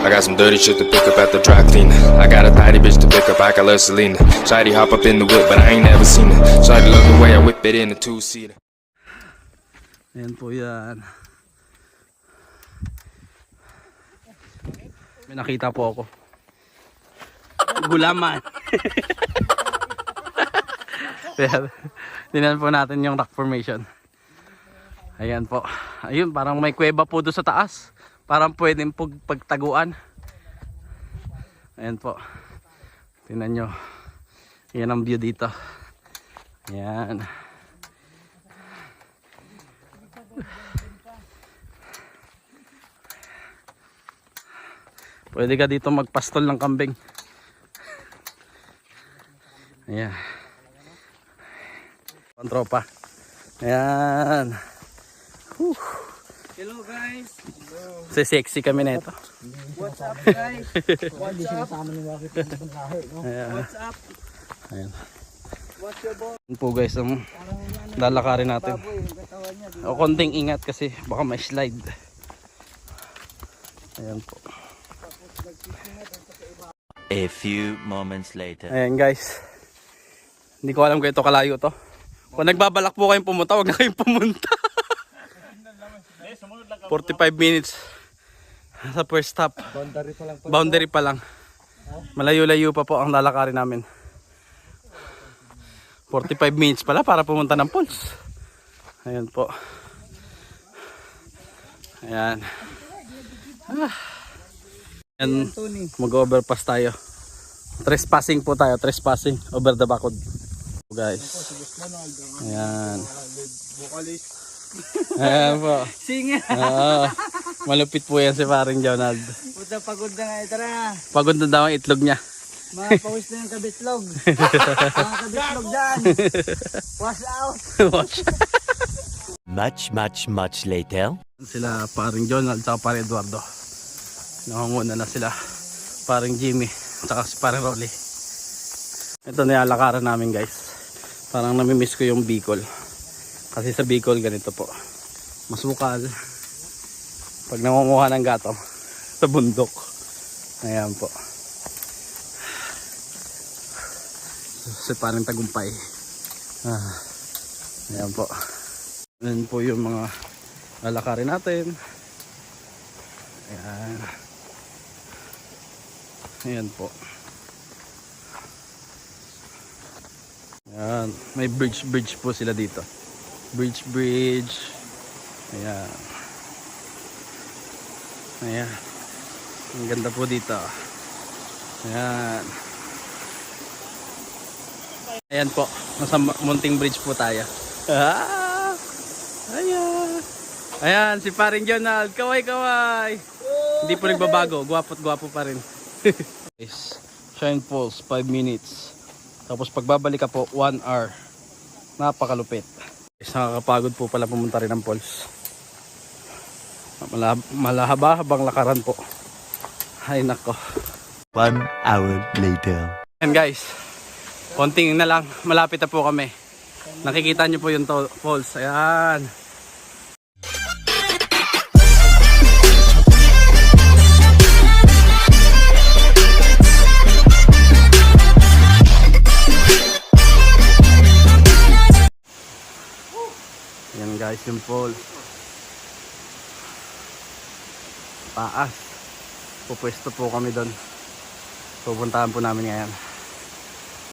I got some dirty shit to pick up at the dry cleaner. I got a tidy bitch to pick up, I got love Selena. Shawty hop up in the whip, but I ain't never seen her. Shawty love the way I whip it in a two-seater. Ayan po yan. May nakita po ako. Gulaman. Tingnan po natin yung rock formation. Ayan po. Ayun, parang may kuweba po doon sa taas. Parang pwedeng pagtaguan. Ayan po. Tingnan nyo. Ayan ang view dito. Ayan. Pwede ka dito magpastol ng kambing. Ayan. Ang tropa. Ayan. Hello guys. Hello. Sexy kami na ito. What's up guys? What's up? Ayan. What's up? Ayan. What's your boy? Ayan po guys, ang lalakarin natin. O konting ingat kasi baka may slide. Ayan po. A few moments later. Ayan guys. Hindi ko alam kung ito kalayo to. Kung nagbabalak po kayong pumunta, huwag na kayong pumunta. 45 minutes sa first stop. Boundary pa lang. Malayo-layo pa po ang lalakarin namin. 45 minutes pala para pumunta ng falls. Ayan po. Ayan. Ayan, mag-overpass tayo. Trespassing po tayo, trespassing over the bakod. Guys. Ayan. Ayan po. Singa. Malupit po yan si paring Jonald. Puta pagod na nga ito na. Pagod na daw ang itlog niya. Mga pawis na yung kabitlog. Mga kabitlog dyan. Wash out. Watch. Much later. Sila paring Jonald at paring Eduardo. Nakanguna na sila. Paring Jimmy at si paring Rolly. Ito na yung lakaran namin guys. Parang namimiss ko yung Bicol. Kasi sa Bicol ganito po. Masukal. Pag nangunguha ng gatong sa bundok. Ayan po. Si parang tagumpay. Ayan po. Ayan po yung mga lalakarin natin. Ayan. Ayan po. Ayan. May bridge po sila dito. Bridge. Ayan. Ayan. Ang ganda po dito. Ayan. Ayan po. Nasa munting bridge po tayo. Ayan. Ayan. Si paring Jonald. Kaway. Hindi po nagbabago. Gwapo't-gwapo pa rin. Shine Falls 5 minutes. Tapos pagbabalik ka po 1 hour. Napakalupit. Nakakapagod po pala pumunta rin ng falls. Malahaba-habang lakaran po. Ay nako. 1 hour later. And guys, konting na lang, malapit na po kami. Nakikita nyo po yung falls. Ayan. Ayan guys, yung falls. Taas. Pupwesto po kami doon. Pupuntahan po namin ngayon.